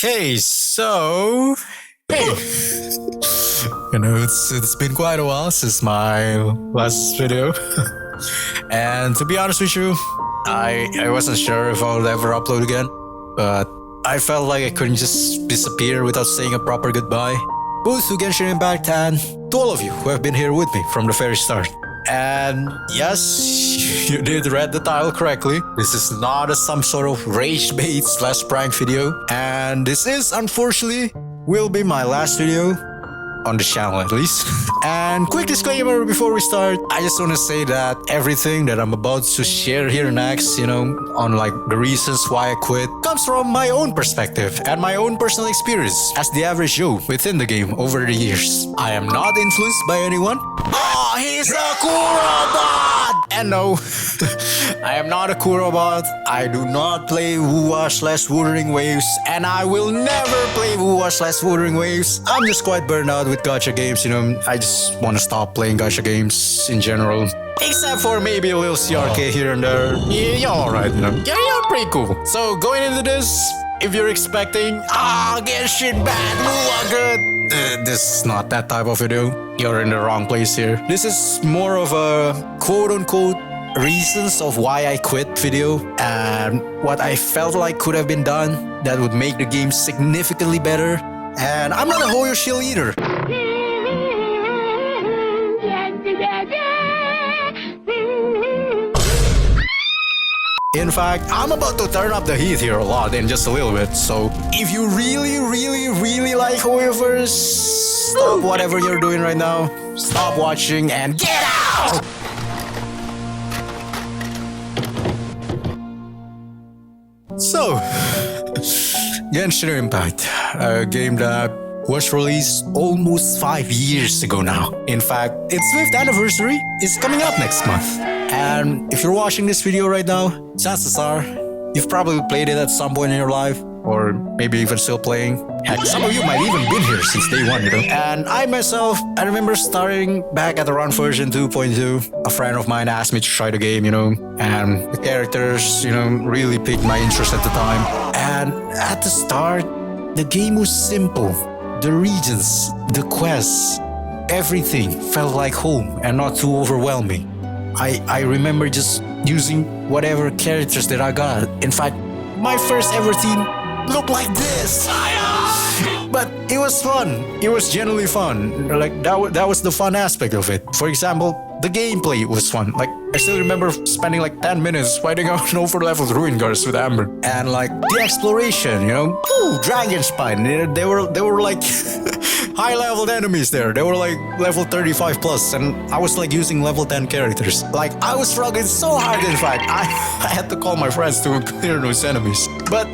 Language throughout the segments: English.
Okay, so hey, it's been quite a while since my last video, and to be honest with you, I wasn't sure if I would ever upload again, but I felt like I couldn't just disappear without saying a proper goodbye, both to Genshin Impact and to all of you who have been here with me from the very start. And yes, you did read the title correctly. This is not some sort of rage bait slash prank video. And this is, unfortunately, will be my last video on the channel at least. And quick disclaimer before we start, I just want to say that everything that I'm about to share here next, on like the reasons why I quit, comes from my own perspective and my own personal experience as the average Joe within the game over the years. I am not influenced by anyone. Oh, he's a Kurobot! And no, I am not a Kurobot. I do not play Wuwa/Wuthering Waves, and I will never play Wuwa/Wuthering Waves. I'm just quite burned out with gacha games, I just want to stop playing gacha games in general. Except for maybe a little CRK here and there. Yeah, you're alright, you're pretty cool. So going into this, if you're expecting, Genshin bad, Wuwa good, this is not that type of video. You're in the wrong place here. This is more of a quote-unquote reasons of why I quit video and what I felt like could have been done that would make the game significantly better. And I'm not a Hoyoshi either. In fact, I'm about to turn up the heat here a lot in just a little bit. So if you really like Hoyoverse, stop whatever you're doing right now. Stop watching and get out! So, Genshin Impact, a game that was released almost 5 years ago now. In fact, its 5th anniversary is coming up next month. And if you're watching this video right now, chances are you've probably played it at some point in your life, or maybe even still playing. Heck, some of you might even been here since day one, And I myself, I remember starting back at around version 2.2. A friend of mine asked me to try the game, and the characters, really piqued my interest at the time. And at the start, the game was simple. The regions, the quests, everything felt like home and not too overwhelming. I remember just using whatever characters that I got. In fact, my first ever team looked like this. But it was fun. It was genuinely fun. Like that was the fun aspect of it. For example, the gameplay was fun. Like I still remember spending like 10 minutes fighting out an over-leveled ruin guards with Amber. And like the exploration, Dragon Spine. They were like high-leveled enemies there. They were like level 35 plus, and I was like using level 10 characters. Like I was struggling so hard, in fact. I had to call my friends to clear those enemies. But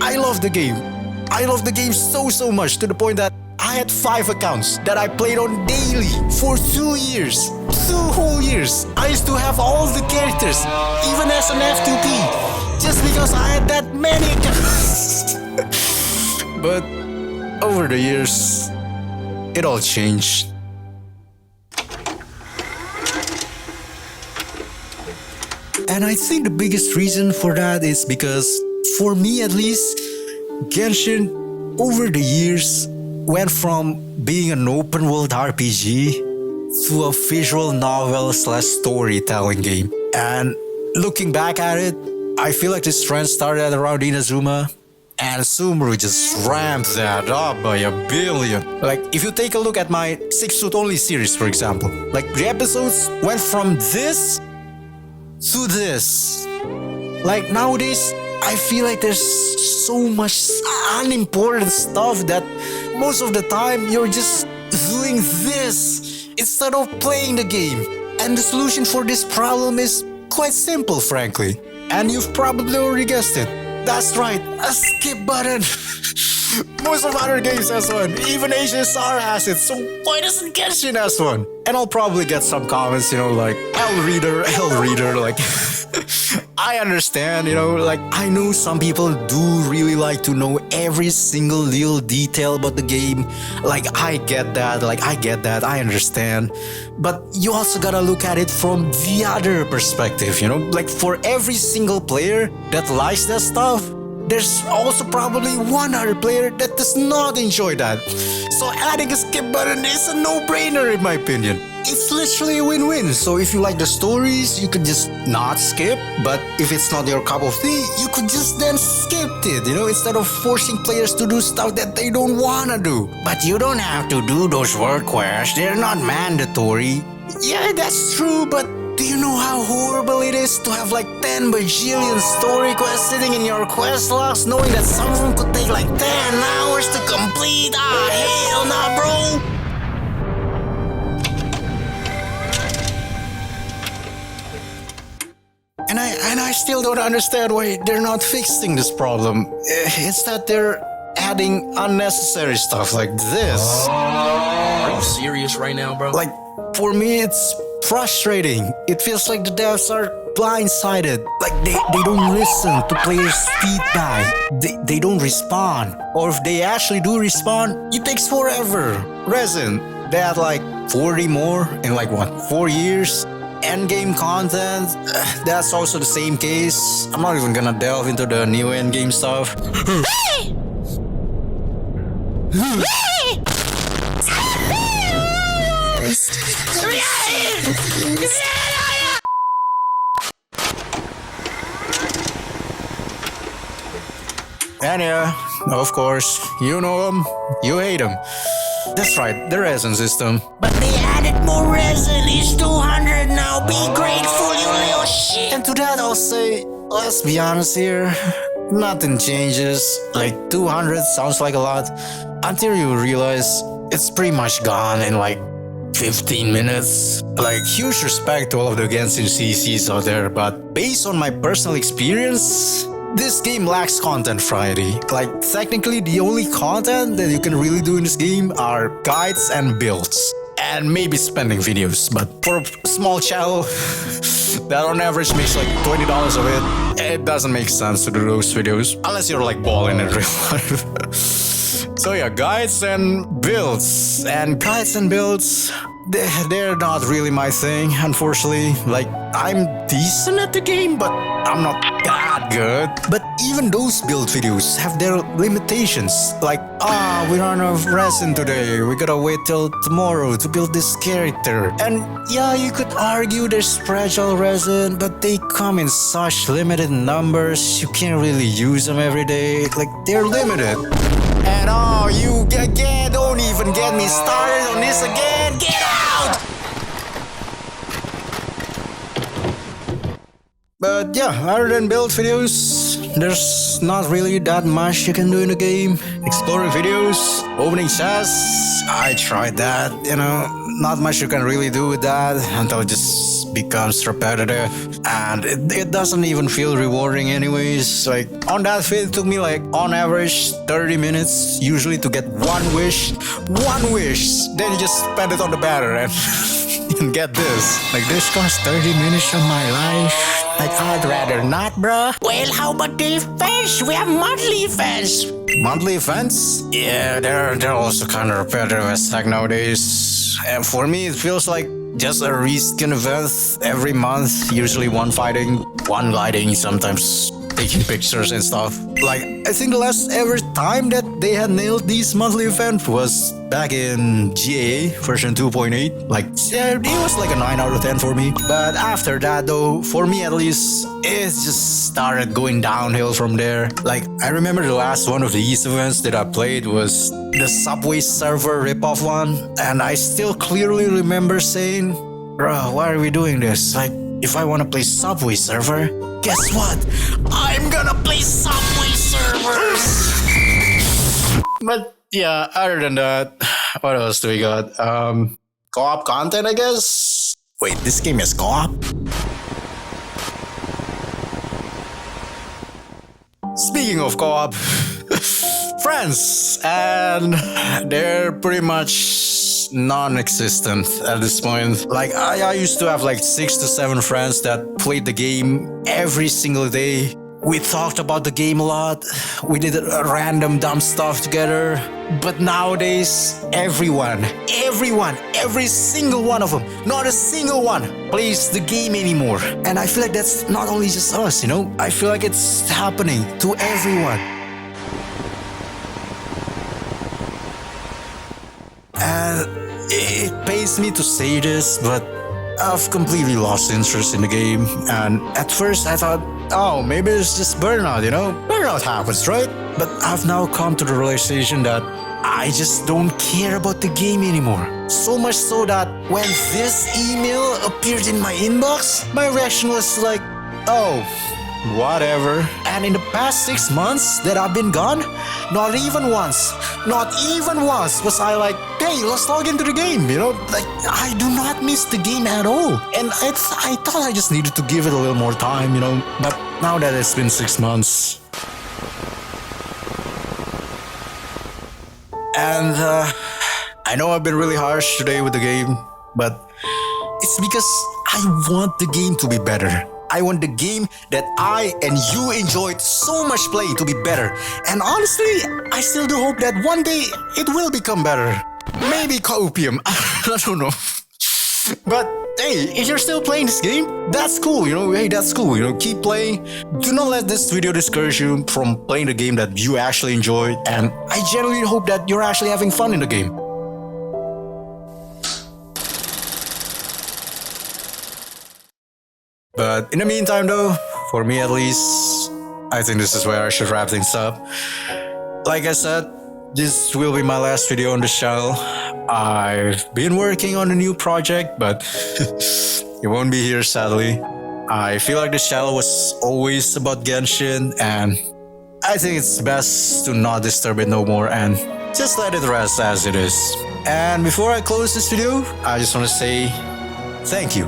I love the game. I love the game so much to the point that I had 5 accounts that I played on daily for 2 years. 2 whole years. I used to have all the characters, even as an F2P, just because I had that many accounts. But over the years, it all changed. And I think the biggest reason for that is because, for me at least, Genshin over the years went from being an open world RPG to a visual novel/storytelling game. And looking back at it, I feel like this trend started at around Inazuma, and Sumeru just ramped that up by a billion. Like, if you take a look at my 6-suit only series, for example, like the episodes went from this to this. Like nowadays, I feel like there's so much unimportant stuff that most of the time you're just doing this instead of playing the game. And the solution for this problem is quite simple, frankly. And you've probably already guessed it. That's right, a skip button. Most of other games has one. Even HSR has it, so why doesn't Genshin has one? And I'll probably get some comments, like L reader, like I understand, like I know some people do really like to know every single little detail about the game. Like I get that, I understand. But you also gotta look at it from the other perspective, like for every single player that likes that stuff, there's also probably one other player that does not enjoy that. So adding a skip button is a no-brainer in my opinion. It's literally a win-win. So if you like the stories, you could just not skip. But if it's not your cup of tea, you could just then skip it, instead of forcing players to do stuff that they don't wanna do. But you don't have to do those work quests. They're not mandatory. Yeah, that's true, but do you know how horrible it is to have like 10 bajillion story quests sitting in your quest logs, knowing that some of them could take like 10 hours to complete? Hell nah, bro! And I still don't understand why they're not fixing this problem. It's that they're adding unnecessary stuff like this. Are you serious right now, bro? Like, for me, it's frustrating. It feels like the devs are blindsided. Like, they don't listen to players' feedback. They don't respond. Or if they actually do respond, it takes forever. Resin, they had like 40 more in 4 years? Endgame content, that's also the same case. I'm not even gonna delve into the new endgame stuff. And yeah, of course, you know him, you hate him. That's right, the resin system. But they added more resin. It's 200 now. Be grateful, you little shit. And to that I'll say, let's be honest here, nothing changes. Like 200 sounds like a lot, until you realize it's pretty much gone in 15 minutes. Huge respect to all of the Genshin CCs out there, but based on my personal experience, this game lacks content variety. Technically, the only content that you can really do in this game are guides and builds. And maybe spending videos. But for a small channel that on average makes $20 of it doesn't make sense to do those videos. Unless you're balling in real life. So yeah, guides and builds. And guides and builds, they're not really my thing, unfortunately. I'm decent at the game, but I'm not that good. But even those build videos have their limitations. We run out of resin today, we gotta wait till tomorrow to build this character. And yeah, you could argue there's fragile resin, but they come in such limited numbers, you can't really use them every day. They're limited. And you again, don't even get me started on this again. Get out! But yeah, other than build videos, there's not really that much you can do in the game. Exploring videos, opening chests, I tried that, not much you can really do with that until it just becomes repetitive. And it doesn't even feel rewarding anyways. On that feed, it took me on average 30 minutes usually to get one wish. Then you just spend it on the banner and get this. This costs 30 minutes of my life. I'd rather not, bruh. Well, how about the events? We have monthly events. Monthly events? Yeah, they're also kind of repetitive as heck nowadays. And for me, it feels like just a reskin event every month. Usually one fighting, one gliding, sometimes taking pictures and stuff. I think the last ever time that they had nailed these monthly event was back in GAA version 2.8. It was a 9 out of 10 for me. But after that though, for me at least, it just started going downhill from there. I remember the last one of these events that I played was the Subway server ripoff one. And I still clearly remember saying, bro, why are we doing this? If I want to play Subway server, guess what? I'm gonna play Subway servers! But yeah, other than that, what else do we got? Co-op content, I guess? Wait, this game is co-op? Speaking of co-op, friends, and they're pretty much non-existent at this point. I used to have 6 to 7 friends that played the game every single day. We talked about the game a lot. We did random dumb stuff together. But nowadays, every single one of them, not a single one plays the game anymore. And I feel like that's not only just us, I feel like it's happening to everyone. And it pains me to say this, but I've completely lost interest in the game. And at first I thought, oh, maybe it's just burnout, Burnout happens, right? But I've now come to the realization that I just don't care about the game anymore. So much so that when this email appeared in my inbox, my reaction was like, oh, whatever. And in the past 6 months that I've been gone, not even once was I like, hey, let's log into the game, Like, I do not miss the game at all. And I thought I just needed to give it a little more time, But now that it's been 6 months, and I know I've been really harsh today with the game, but it's because I want the game to be better. I want the game that I and you enjoyed so much playing to be better. And honestly, I still do hope that one day it will become better. Maybe copium. I don't know. But hey, if you're still playing this game, that's cool, Hey, that's cool, Keep playing. Do not let this video discourage you from playing the game that you actually enjoyed. And I genuinely hope that you're actually having fun in the game. But in the meantime though, for me at least, I think this is where I should wrap things up. Like I said, this will be my last video on this channel. I've been working on a new project, but it won't be here sadly. I feel like this channel was always about Genshin, and I think it's best to not disturb it no more and just let it rest as it is. And before I close this video, I just want to say thank you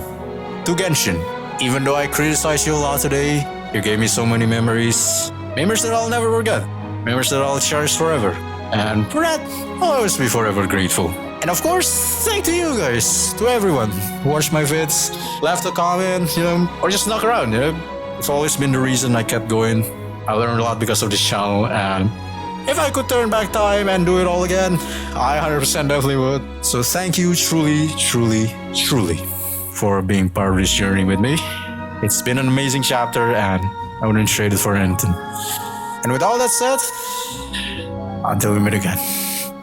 to Genshin. Even though I criticized you a lot today, you gave me so many memories. Memories that I'll never forget. Memories that I'll cherish forever. And for that, I'll always be forever grateful. And of course, thank to you guys, to everyone who watched my vids, left a comment, or just snuck around, It's always been the reason I kept going. I learned a lot because of this channel, and if I could turn back time and do it all again, I 100% definitely would. So thank you truly, truly, truly for being part of this journey with me. It's been an amazing chapter, and I wouldn't trade it for anything. And with all that said, until we meet again,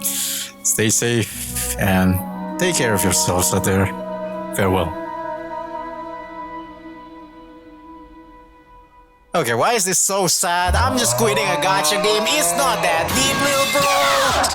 stay safe and take care of yourselves out there. Farewell. Okay, why is this so sad? I'm just quitting a gacha game. It's not that deep, little bro.